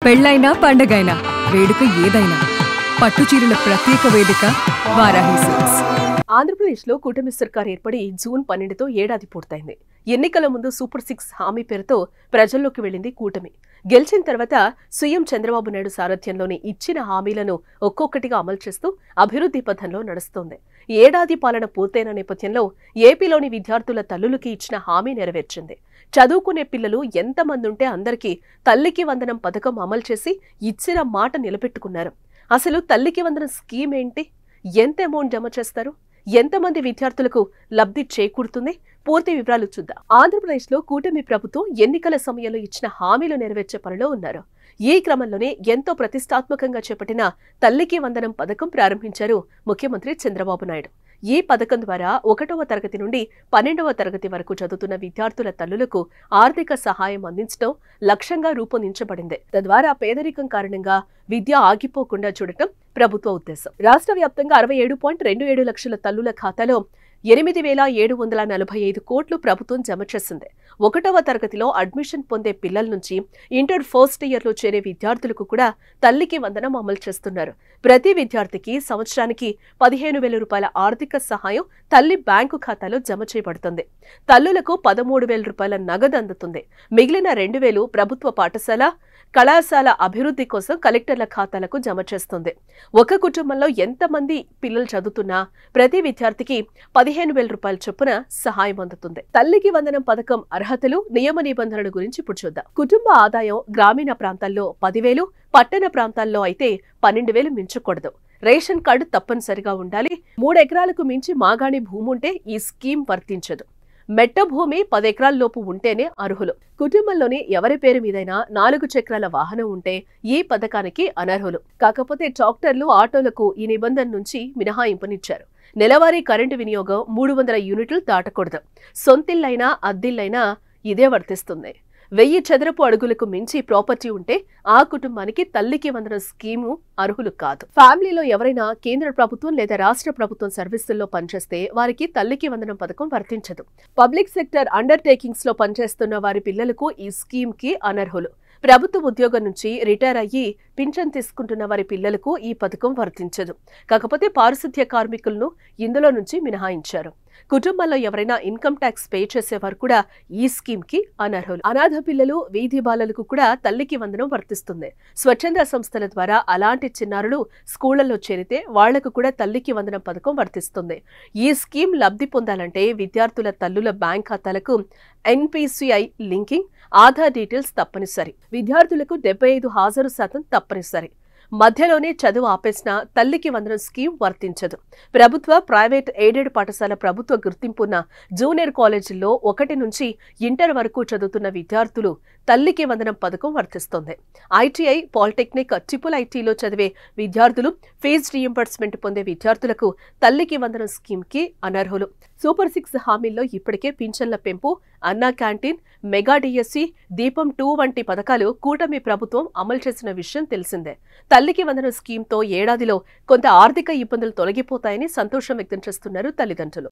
పెళ్ళైనా పండగైనా వేడుక ఏదైనా పట్టుచీరల ప్రత్యేక వేదిక వారాహి సిల్క్స్. ఆంధ్రప్రదేశ్లో కూటమి సర్కార్ ఏర్పడి జూన్ 12తో ఏడాది పూర్తయింది. ఎన్నికల ముందు సూపర్ 6 హామీ పేరుతో ప్రజల్లోకి వెళ్లింది కూటమి. గెలిచిన తర్వాత సీఎం చంద్రబాబు నాయుడు సారథ్యంలోని ఇచ్చిన హామీలను ఒక్కొక్కటిగా అమలు చేస్తూ అభివృద్ధి పథంలో నడుస్తోంది. ఏడాది పాలన పూర్తయిన నేపథ్యంలో ఏపీలోని విద్యార్థుల తల్లులకి ఇచ్చిన హామీ నెరవేర్చింది. చదువుకునే పిల్లలు ఎంతమంది ఉంటే అందరికీ తల్లికి వందనం పథకం అమలు చేసి ఇచ్చిన మాట నిలబెట్టుకున్నారు. అసలు తల్లికి వందనం స్కీమ్ ఏంటి? ఎంత అమౌంట్ జమ చేస్తారు? ఎంతమంది విద్యార్థులకు లబ్ధి చేకూరుతుంది? పూర్తి వివరాలు చూద్దాం. ఆంధ్రప్రదేశ్లో కూటమి ప్రభుత్వం ఎన్నికల సమయంలో ఇచ్చిన హామీలు నెరవేర్చే పనిలో ఉన్నారు. ఈ క్రమంలోనే ఎంతో ప్రతిష్టాత్మకంగా చేపట్టిన తల్లికి వందనం పథకం ప్రారంభించారు ముఖ్యమంత్రి చంద్రబాబు నాయుడు. ఈ పథకం ద్వారా 1వ తరగతి నుండి 12వ తరగతి వరకు చదువుతున్న విద్యార్థుల తల్లులకు ఆర్థిక సహాయం అందించడం లక్ష్యంగా రూపొందించబడింది. తద్వారా పేదరికం కారణంగా విద్య ఆగిపోకుండా చూడటం ప్రభుత్వ ఉద్దేశం. రాష్ట్ర వ్యాప్తంగా 67.27 లక్షల తల్లుల ఖాతాలో 8,745 కోట్లు ప్రభుత్వం జమ చేసింది. 1వ తరగతిలో అడ్మిషన్ పొందే పిల్లల నుంచి ఇంటర్ ఫస్ట్ ఇయర్లో చేరే విద్యార్థులకు కూడా తల్లికి వందనం అమలు చేస్తున్నారు. ప్రతి విద్యార్థికి సంవత్సరానికి 15,000 రూపాయల ఆర్థిక సహాయం తల్లి బ్యాంకు ఖాతాలో జమ చేయబడుతుంది. తల్లులకు 13,000 రూపాయల నగదు అందుతుంది. మిగిలిన 2,000 ప్రభుత్వ పాఠశాల కళాశాల అభివృద్ధి కోసం కలెక్టర్ల ఖాతాలకు జమ చేస్తుంది. ఒక కుటుంబంలో ఎంతమంది పిల్లలు చదువుతున్నా ప్రతి విద్యార్థికి 15,000 రూపాయల చొప్పున సహాయం అందుతుంది. తల్లికి వందనం పథకం అర్హతలు, నియమ నిబంధనల గురించి ఇప్పుడు చూద్దాం. కుటుంబ ఆదాయం గ్రామీణ ప్రాంతాల్లో 10,000, పట్టణ ప్రాంతాల్లో అయితే 12,000 మించకూడదు. రేషన్ కార్డు తప్పనిసరిగా ఉండాలి. 3 ఎకరాలకు మించి మాగాణి భూమి ఉంటే ఈ స్కీమ్ వర్తించదు. మెట్ట భూమి 10 ఎకరాల లోపు ఉంటేనే అర్హులు. కుటుంబంలోని ఎవరి పేరు మీదైనా 4 చక్రాల వాహనం ఉంటే ఈ పథకానికి అనర్హులు. కాకపోతే ట్రాక్టర్లు, ఆటోలకు ఈ నిబంధన నుంచి మినహాయింపునిచ్చారు. నెలవారీ కరెంటు వినియోగం 300 యూనిట్లు దాటకూడదు. సొంతిల్లైనా అద్దిల్లైనా ఇదే వర్తిస్తుంది. 1000 చదరపు అడుగులకు మించి ప్రాపర్టీ ఉంటే ఆ కుటుంబానికి తల్లికి వందనం స్కీము అర్హులు కాదు. ఫ్యామిలీలో ఎవరైనా కేంద్ర ప్రభుత్వం లేదా రాష్ట్ర ప్రభుత్వం సర్వీసుల్లో పనిచేస్తే వారికి తల్లికి వందనం పథకం వర్తించదు. పబ్లిక్ సెక్టర్ అండర్టేకింగ్స్ లో పనిచేస్తున్న వారి పిల్లలకు ఈ స్కీమ్ కి అనర్హులు. ప్రభుత్వ ఉద్యోగం నుంచి రిటైర్ అయ్యి పింఛన్ తీసుకుంటున్న వారి పిల్లలకు ఈ పథకం వర్తించదు. కాకపోతే పారిశుద్ధ్య కార్మికులను ఇందులో నుంచి మినహాయించారు. కుటుంబంలో ఎవరైనా ఇన్కమ్ ట్యాక్స్ పే చేసేవారు కూడా ఈ స్కీమ్ కి అనర్హులు. అనాథ పిల్లలు, వీధి బాలలకు కూడా తల్లికి వందనం వర్తిస్తుంది. స్వచ్ఛంద సంస్థల ద్వారా అలాంటి చిన్నారులు స్కూళ్లలో చేరితే వాళ్లకు కూడా తల్లికి వందనం పథకం వర్తిస్తుంది. ఈ స్కీమ్ లబ్ధి పొందాలంటే విద్యార్థుల తల్లుల బ్యాంక్ ఖాతాలకు NPCI లింకింగ్, ఆధార్ డీటెయిల్స్ తప్పనిసరి. విద్యార్థులకు 75 హాజరు శాతం తప్పనిసరి. మధ్యలోనే చదువు ఆపేసిన తల్లికి వందనం స్కీమ్ వర్తించదు. ప్రభుత్వ, ప్రైవేట్, ఎయిడెడ్ పాఠశాల ప్రభుత్వ గుర్తింపున్న జూనియర్ కాలేజీల్లో 1 నుంచి ఇంటర్ వరకు చదువుతున్న విద్యార్థులు తల్లికి వందనం పథకం వర్తిస్తుంది. ITI, పాలిటెక్నిక్, IIITలో చదివే విద్యార్థులు, ఫీజు రీయింబర్స్మెంట్ పొందే విద్యార్థులకు తల్లికి వందనం స్కీమ్ కి అనర్హులు. సూపర్ 6 హామీల్లో ఇప్పటికే పింఛన్ల పెంపు, అన్నా క్యాంటీన్, మెగా DSC, దీపం 2 వంటి పథకాలు కూటమి ప్రభుత్వం అమలు చేసిన విషయం తెలిసిందే. తల్లికి వందనం స్కీమ్తో ఏడాదిలో కొంత ఆర్థిక ఇబ్బందులు తొలగిపోతాయని సంతోషం వ్యక్తం చేస్తున్నారు తల్లిదండ్రులు.